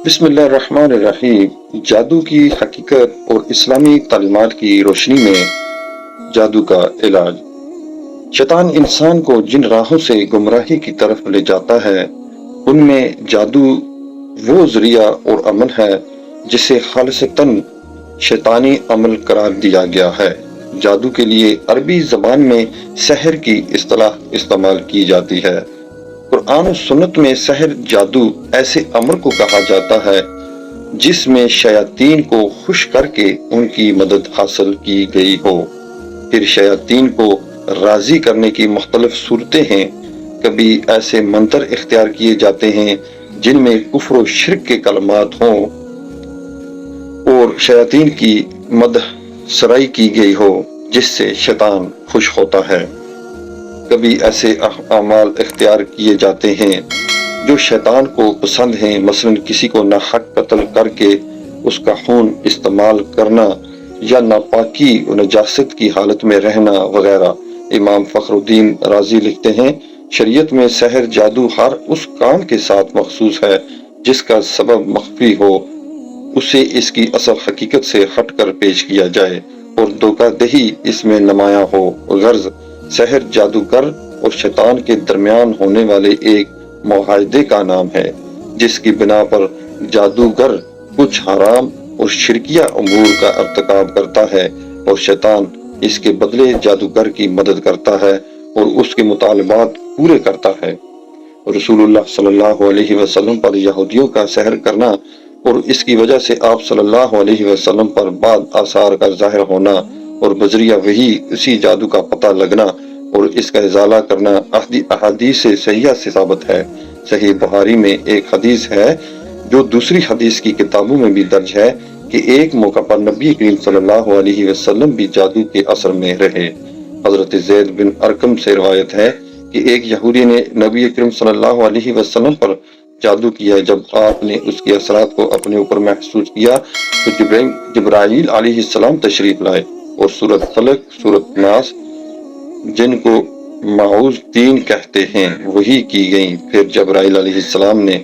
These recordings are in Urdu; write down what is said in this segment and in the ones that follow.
بسم اللہ الرحمن الرحیم۔ جادو کی حقیقت اور اسلامی تعلیمات کی روشنی میں جادو کا علاج۔ شیطان انسان کو جن راہوں سے گمراہی کی طرف لے جاتا ہے ان میں جادو وہ ذریعہ اور عمل ہے جسے خالصتاً شیطانی عمل قرار دیا گیا ہے۔ جادو کے لیے عربی زبان میں سحر کی اصطلاح استعمال کی جاتی ہے۔ قرآن و سنت میں سحر جادو ایسے عمل کو کہا جاتا ہے جس میں شیاطین کو خوش کر کے ان کی مدد حاصل کی گئی ہو۔ پھر شیاطین کو راضی کرنے کی مختلف صورتیں ہیں۔ کبھی ایسے منتر اختیار کیے جاتے ہیں جن میں کفر و شرک کے کلمات ہوں اور شیاطین کی مدح سرائی کی گئی ہو جس سے شیطان خوش ہوتا ہے۔ کبھی ایسے اعمال اختیار کیے جاتے ہیں جو شیطان کو پسند ہیں، مثلا کسی کو ناحق قتل کر کے اس کا خون استعمال کرنا یا ناپاکی و نجاست کی حالت میں رہنا وغیرہ۔ امام فخر الدین رازی لکھتے ہیں، شریعت میں سحر جادو ہر اس کام کے ساتھ مخصوص ہے جس کا سبب مخفی ہو، اسے اس کی اصل حقیقت سے ہٹ کر پیش کیا جائے اور دھوکہ دہی اس میں نمایاں ہو۔ غرض سحر جادوگر اور شیطان کے درمیان ہونے والے ایک معاہدے کا نام ہے جس کی بنا پر جادوگر کچھ حرام اور شرکیہ امور کا ارتکاب کرتا ہے اور شیطان اس کے بدلے جادوگر کی مدد کرتا ہے اور اس کے مطالبات پورے کرتا ہے۔ رسول اللہ صلی اللہ علیہ وسلم پر یہودیوں کا سحر کرنا اور اس کی وجہ سے آپ صلی اللہ علیہ وسلم پر بعض آثار کا ظاہر ہونا اور بذریعہ وحی اسی جادو کا پتہ لگنا اور اس کا ازالہ کرنا احادیث سے صحیحہ سے ثابت ہے۔ صحیح بخاری میں ایک حدیث ہے جو دوسری حدیث کی کتابوں میں بھی درج ہے کہ ایک موقع پر نبی کریم صلی اللہ علیہ وسلم بھی جادو کے اثر میں رہے۔ حضرت زید بن ارقم سے روایت ہے کہ ایک یہودی نے نبی کریم صلی اللہ علیہ وسلم پر جادو کیا۔ جب آپ نے اس کے اثرات کو اپنے اوپر محسوس کیا تو جبرائیل علیہ السلام تشریف لائے اور سورۃ فلق، سورۃ ناس جن کو معوذتین کہتے ہیں وہی کی گئیں۔ پھر جبرائیل علیہ السلام نے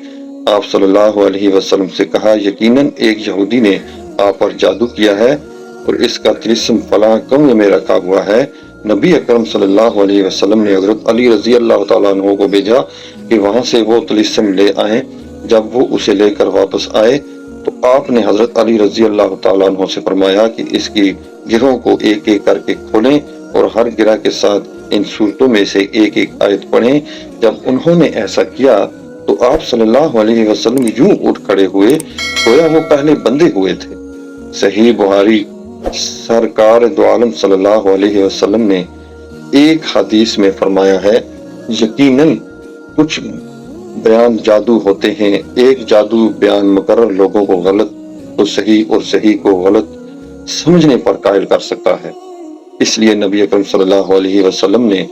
آپ صلی اللہ علیہ وسلم سے کہا، یقیناً ایک یہودی نے آپ پر جادو کیا ہے اور اس کا طلسم فلاں کمرے میں رکھا ہوا ہے۔ نبی اکرم صلی اللہ علیہ وسلم نے حضرت علی رضی اللہ تعالیٰ عنہ کو بھیجا کہ وہاں سے وہ طلسم لے آئیں۔ جب وہ اسے لے کر واپس آئے تو آپ نے حضرت علی رضی اللہ تعالیٰ عنہ سے فرمایا کہ اس کی گرہوں کو ایک ایک کر کے کھولیں اور ہر گرہ کے ساتھ ان صورتوں میں سے ایک ایک آیت پڑھیں۔ جب انہوں نے ایسا کیا تو آپ صلی اللہ علیہ وسلم یوں اٹھ کھڑے ہوئے گویا وہ پہلے بندے ہوئے تھے۔ صحیح بخاری سرکار دو عالم صلی اللہ علیہ وسلم نے ایک حدیث میں فرمایا ہے، یقیناً کچھ بیان جادو ہوتے ہیں، ایک جادو بیان مقرر لوگوں کو غلط تو صحیح اور صحیح کو غلط سمجھنے پر قائل کر سکتا ہے۔ اس لیے نبی اکرم صلی اللہ علیہ وسلم نے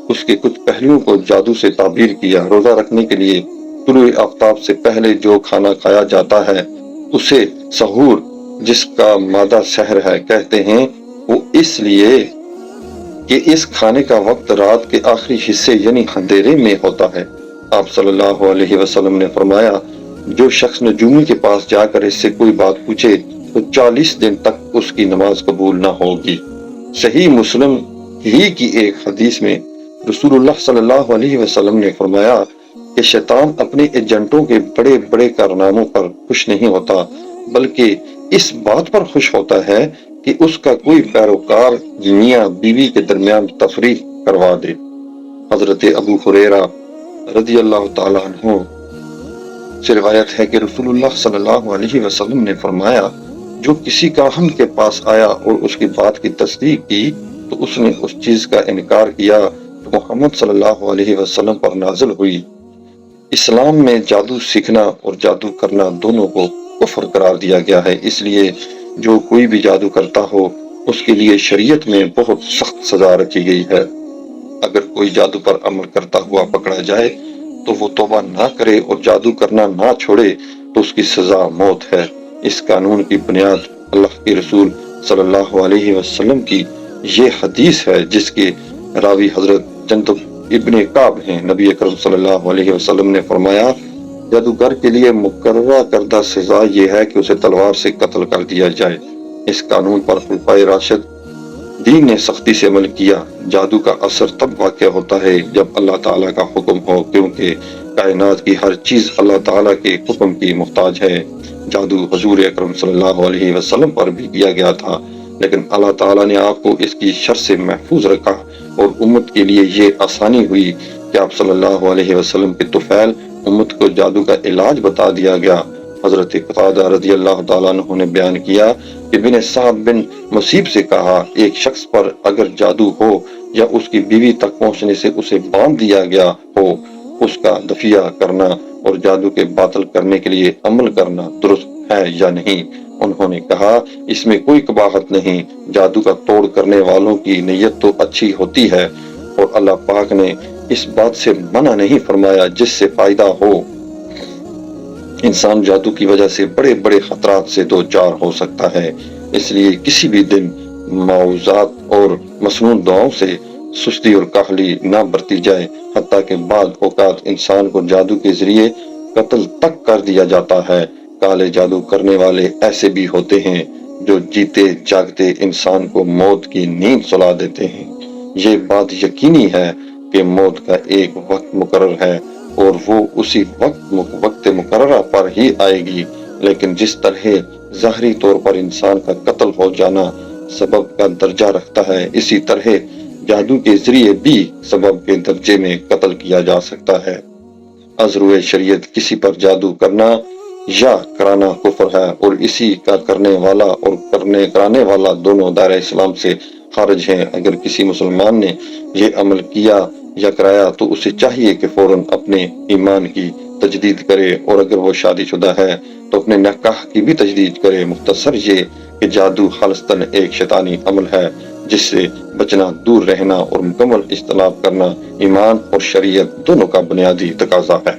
اس کے کچھ پہلوؤں کو جادو سے تعبیر کیا۔ روزہ رکھنے کے لیے طلوع آفتاب سے پہلے جو کھانا کھایا جاتا ہے اسے سحور، جس کا مادہ سحر ہے، کہتے ہیں، وہ اس لیے کہ اس کھانے کا وقت رات کے آخری حصے یعنی اندھیرے میں ہوتا ہے۔ آپ صلی اللہ علیہ وسلم نے فرمایا، جو شخص نجومی کے پاس جا کر اس سے کوئی بات پوچھے تو 40 دن تک اس کی نماز قبول نہ ہوگی۔ صحیح مسلم ہی کی ایک حدیث میں رسول اللہ صلی اللہ علیہ وسلم نے فرمایا کہ شیطان اپنے ایجنٹوں کے بڑے بڑے کارناموں پر خوش نہیں ہوتا بلکہ اس بات پر خوش ہوتا ہے کہ اس کا کوئی پیروکار میاں بیوی کے درمیان تفریق کروا دے۔ حضرت ابو ہریرہ رضی اللہ تعالیٰ عنہ سے روایت ہے کہ رسول اللہ صلی اللہ علیہ وسلم نے فرمایا، جو کسی کاہن کے پاس آیا اور اس کی بات کی تصدیق کی تو اس نے اس چیز کا انکار کیا تو محمد صلی اللہ علیہ وسلم پر نازل ہوئی۔ اسلام میں جادو سیکھنا اور جادو کرنا دونوں کو کفر قرار دیا گیا ہے، اس لیے جو کوئی بھی جادو کرتا ہو اس کے لیے شریعت میں بہت سخت سزا رکھی گئی ہے۔ اگر کوئی جادو پر عمل کرتا ہوا پکڑا جائے تو وہ توبہ نہ کرے اور جادو کرنا نہ چھوڑے تو اس کی سزا موت ہے۔ اس قانون کی بنیاد اللہ کے رسول صلی اللہ علیہ وسلم کی یہ حدیث ہے جس کے راوی حضرت جندب ابن کعب ہیں۔ نبی اکرم صلی اللہ علیہ وسلم نے فرمایا، جادوگر کے لیے مقررہ کردہ سزا یہ ہے کہ اسے تلوار سے قتل کر دیا جائے۔ اس قانون پر خلفائے راشد دین نے سختی سے عمل کیا۔ جادو کا اثر تب واقع ہوتا ہے جب اللہ تعالیٰ کا حکم ہو، کیونکہ کائنات کی ہر چیز اللہ تعالیٰ کے حکم کی محتاج ہے۔ جادو حضور اکرم صلی اللہ علیہ وسلم پر بھی کیا گیا تھا، لیکن اللہ تعالیٰ نے آپ کو اس کی شر سے محفوظ رکھا اور امت کے لیے یہ آسانی ہوئی کہ آپ صلی اللہ علیہ وسلم کے طفیل امت کو جادو کا علاج بتا دیا گیا۔ حضرت قتادہ رضی اللہ تعالیٰ عنہ نے بیان کیا کہ بن سعد بن مصیب سے کہا، ایک شخص پر اگر جادو ہو یا اس کی بیوی تک پہنچنے سے اسے باندھ دیا گیا ہو، اس کا دفیہ کرنا اور جادو کے باطل کرنے کے لیے عمل کرنا درست ہے یا نہیں؟ انہوں نے کہا، اس میں کوئی قباحت نہیں، جادو کا توڑ کرنے والوں کی نیت تو اچھی ہوتی ہے اور اللہ پاک نے اس بات سے منع نہیں فرمایا جس سے فائدہ ہو۔ انسان جادو کی وجہ سے بڑے بڑے خطرات سے دوچار ہو سکتا ہے، اس لیے کسی بھی دن معوذات اور مسنون دعاؤں سے سستی اور کاہلی نہ برتی جائے، حتیٰ کہ بعض اوقات انسان کو جادو کے ذریعے قتل تک کر دیا جاتا ہے۔ کالے جادو کرنے والے ایسے بھی ہوتے ہیں جو جیتے جاگتے انسان کو موت کی نیند سلا دیتے ہیں۔ یہ بات یقینی ہے کہ موت کا ایک وقت مقرر ہے اور وہ اسی وقت مقررہ پر ہی آئے گی، لیکن جس طرح ظاہری طور پر انسان کا قتل ہو جانا سبب کا درجہ رکھتا ہے، اسی طرح جادو کے ذریعے بھی سبب کے درجے میں قتل کیا جا سکتا ہے۔ از روئے شریعت کسی پر جادو کرنا یا کرانا کفر ہے اور اسی کا کرنے والا اور کرانے والا دونوں دائرہ اسلام سے خارج ہیں۔ اگر کسی مسلمان نے یہ عمل کیا یا کرایا تو اسے چاہیے کہ فوراً اپنے ایمان کی تجدید کرے، اور اگر وہ شادی شدہ ہے تو اپنے نکاح کی بھی تجدید کرے۔ مختصر یہ کہ جادو خالصتاً ایک شیطانی عمل ہے جس سے بچنا، دور رہنا اور مکمل اجتناب کرنا ایمان اور شریعت دونوں کا بنیادی تقاضا ہے۔